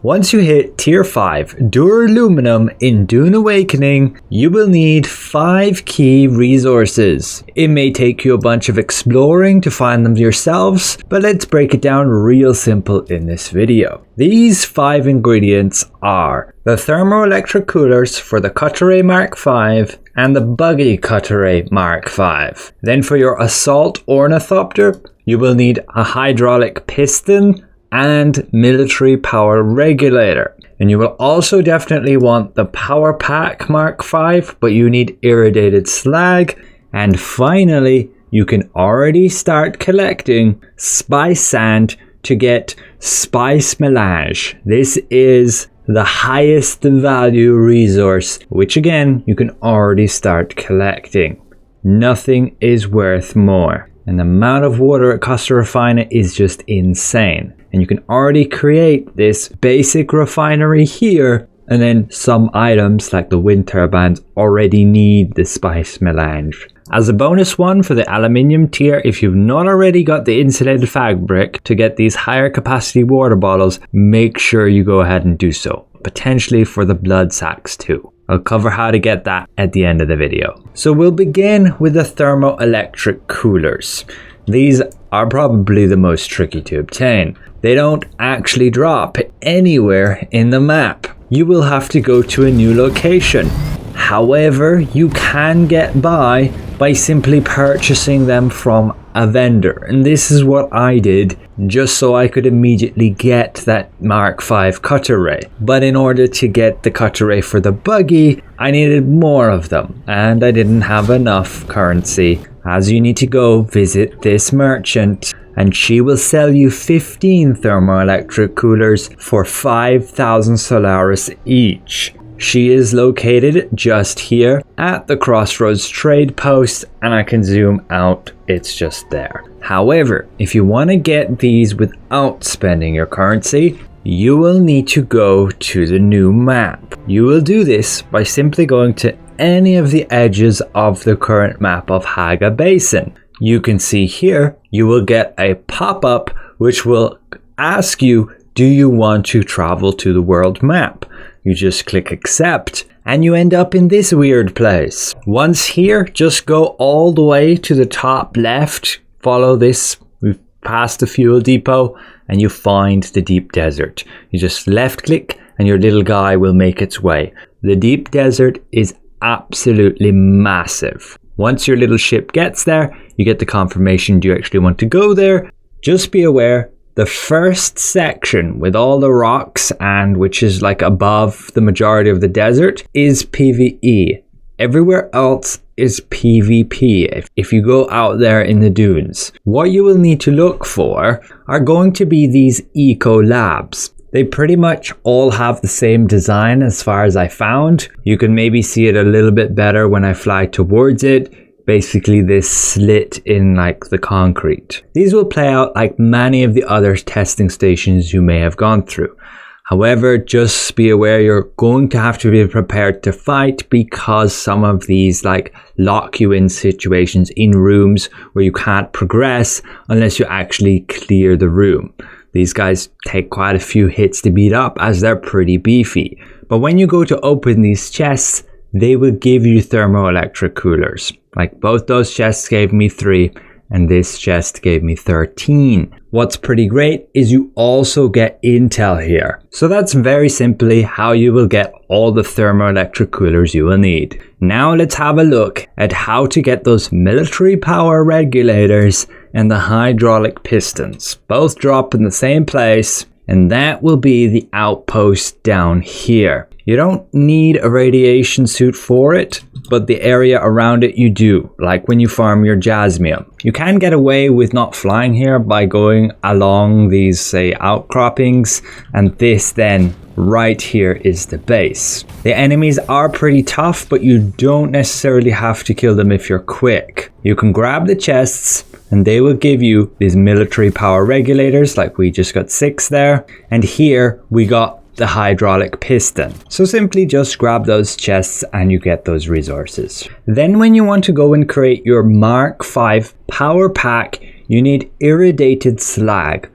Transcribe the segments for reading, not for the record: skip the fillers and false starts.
Once you hit tier 5 Duraluminum in Dune Awakening, you will need 5 key resources. It may take you a bunch of exploring to find them yourselves, but let's break it down real simple in this video. These 5 ingredients are the Thermoelectric Coolers for the Cutteray Mark V and the Buggy Cutteray Mark V. Then for your Assault Ornithopter, you will need a hydraulic piston and military power regulator. And you will also definitely want the Power Pack Mark V, but you need Irradiated Slag. And finally, you can already start collecting Spice Sand to get Spice Melange. This is the highest value resource, which again, you can already start collecting. Nothing is worth more. And the amount of water it costs to refine it is just insane. And you can already create this basic refinery here, and then some items like the wind turbines already need the Spice Melange. As a bonus one for the aluminium tier, if you've not already got the Insulated Fabric to get these higher capacity water bottles, make sure you go ahead and do so. Potentially for the blood sacks too. I'll cover how to get that at the end of the video. So we'll begin with the Thermoelectric Coolers. These are probably the most tricky to obtain. They don't actually drop anywhere in the map. You will have to go to a new location. However, you can get by simply purchasing them from a vendor. And this is what I did just so I could immediately get that Mark V Cutteray. But in order to get the Cutteray for the buggy, I needed more of them. And I didn't have enough currency, as you need to go visit this merchant. And she will sell you 15 Thermoelectric Coolers for 5,000 Solaris each. She is located just here at the Crossroads Trade Post, and I can zoom out, it's just there. However, if you want to get these without spending your currency, you will need to go to the new map. You will do this by simply going to any of the edges of the current map of Haga Basin. You can see here, you will get a pop-up which will ask you, do you want to travel to the world map? You just click accept and you end up in this weird place. Once here, just go all the way to the top left, follow this, we've passed the fuel depot, and you find the deep desert. You just left click and your little guy will make its way. The deep desert is absolutely massive. Once your little ship gets there, you get the confirmation do you actually want to go there. Just be aware, the first section with all the rocks and which is like above the majority of the desert is PvE. Everywhere else is PvP if you go out there in the dunes. What you will need to look for are going to be these eco labs. They pretty much all have the same design as far as I found. You can maybe see it a little bit better when I fly towards it. Basically this slit in like the concrete. These will play out like many of the other testing stations you may have gone through. However, just be aware you're going to have to be prepared to fight, because some of these like lock you in situations in rooms where you can't progress unless you actually clear the room. These guys take quite a few hits to beat up as they're pretty beefy. But when you go to open these chests, they will give you Thermoelectric Coolers. Like both those chests gave me 3 and this chest gave me 13. What's pretty great is you also get intel here. So that's very simply how you will get all the Thermoelectric Coolers you will need. Now let's have a look at how to get those military power regulators and the hydraulic pistons. Both drop in the same place, and that will be the outpost down here. You don't need a radiation suit for it, but the area around it you do, like when you farm your jasmium. You can get away with not flying here by going along these, say, outcroppings, and this then right here is the base. The enemies are pretty tough, but you don't necessarily have to kill them if you're quick. You can grab the chests and they will give you these military power regulators, like we just got 6 there, and here we got the hydraulic piston. So simply just grab those chests and you get those resources. Then when you want to go and create your Mark V power pack, you need Irradiated Slag.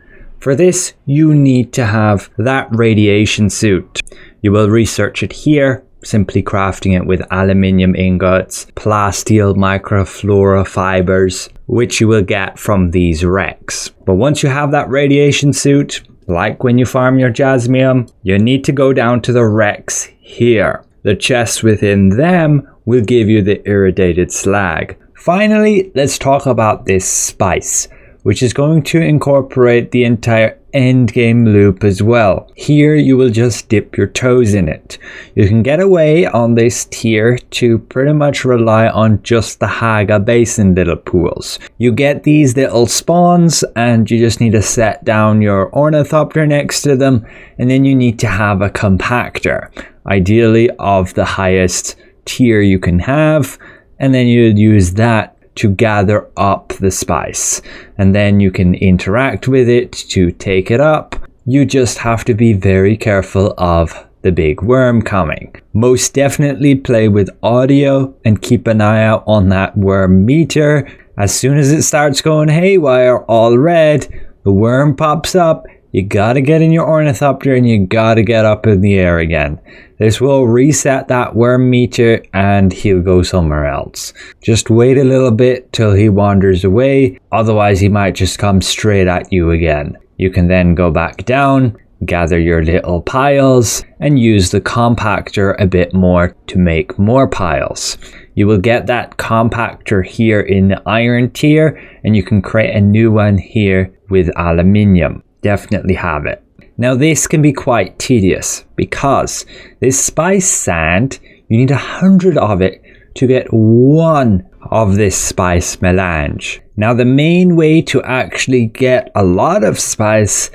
For this, you need to have that radiation suit. You will research it here, simply crafting it with aluminium ingots, plasteel microflora fibers, which you will get from these wrecks. But once you have that radiation suit, like when you farm your jasmium, you need to go down to the wrecks here. The chests within them will give you the irradiated slag. Finally, let's talk about this spice, which is going to incorporate the entire endgame loop as well. Here you will just dip your toes in it. You can get away on this tier to pretty much rely on just the Haga Basin little pools. You get these little spawns and you just need to set down your ornithopter next to them, and then you need to have a compactor, ideally of the highest tier you can have, and then you'd use that to gather up the spice, and then you can interact with it to take it up. You just have to be very careful of the big worm coming. Most definitely play with audio and keep an eye out on that worm meter. As soon as it starts going haywire, all red, the worm pops up. You gotta get in your ornithopter and you gotta get up in the air again. This will reset that worm meter and he'll go somewhere else. Just wait a little bit till he wanders away, otherwise he might just come straight at you again. You can then go back down, gather your little piles, and use the compactor a bit more to make more piles. You will get that compactor here in the iron tier, and you can create a new one here with aluminium. Definitely have it. Now this can be quite tedious because this spice sand, you need 100 of it to get 1 of this spice melange. Now the main way to actually get a lot of spice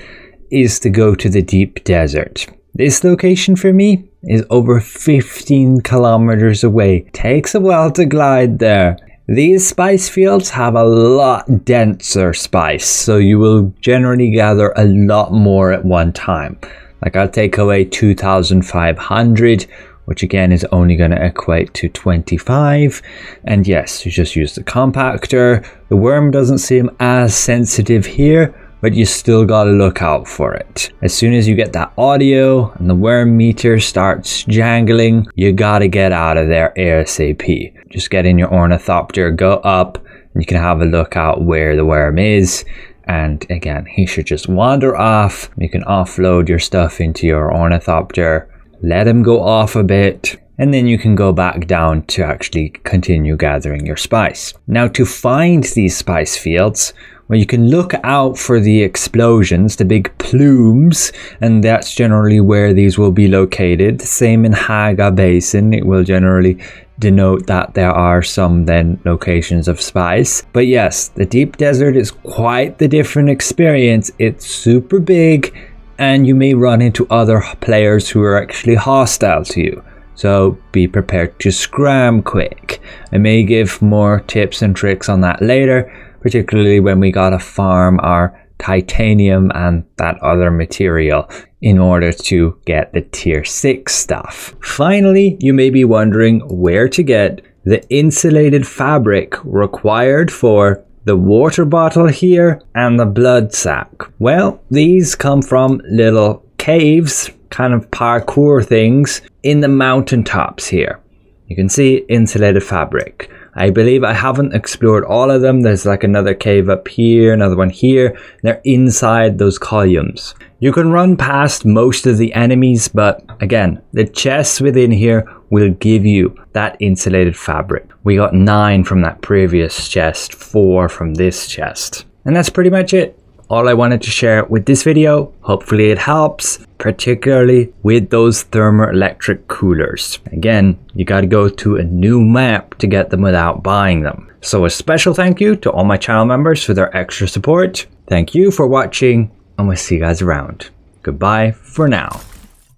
is to go to the deep desert. This location for me is over 15 kilometers away. Takes a while to glide there. These spice fields have a lot denser spice, so you will generally gather a lot more at one time. Like I'll take away 2,500, which again is only going to equate to 25. And yes, you just use the compactor. The worm doesn't seem as sensitive here, but you still gotta look out for it. As soon as you get that audio and the worm meter starts jangling, you gotta get out of there ASAP. Just get in your ornithopter, go up, and you can have a look out where the worm is. And again, he should just wander off. You can offload your stuff into your ornithopter, let him go off a bit, and then you can go back down to actually continue gathering your spice. Now to find these spice fields, well, you can look out for the explosions, the big plumes, and that's generally where these will be located. Same in Haga Basin, it will generally denote that there are some then locations of spice. But yes, the deep desert is quite the different experience. It's super big, and you may run into other players who are actually hostile to you. So be prepared to scram quick. I may give more tips and tricks on that later, particularly when we gotta farm our titanium and that other material in order to get the tier 6 stuff. Finally, you may be wondering where to get the insulated fabric required for the water bottle here and the blood sack. Well, these come from little caves, kind of parkour things in the mountaintops here. You can see insulated fabric. I believe I haven't explored all of them. There's like another cave up here, another one here. They're inside those columns. You can run past most of the enemies, but again, the chests within here will give you that insulated fabric. We got 9 from that previous chest, 4 from this chest. And that's pretty much it. All I wanted to share with this video. Hopefully it helps, particularly with those thermoelectric coolers. Again, you gotta go to a new map to get them without buying them. So a special thank you to all my channel members for their extra support. Thank you for watching, and we'll see you guys around. Goodbye for now.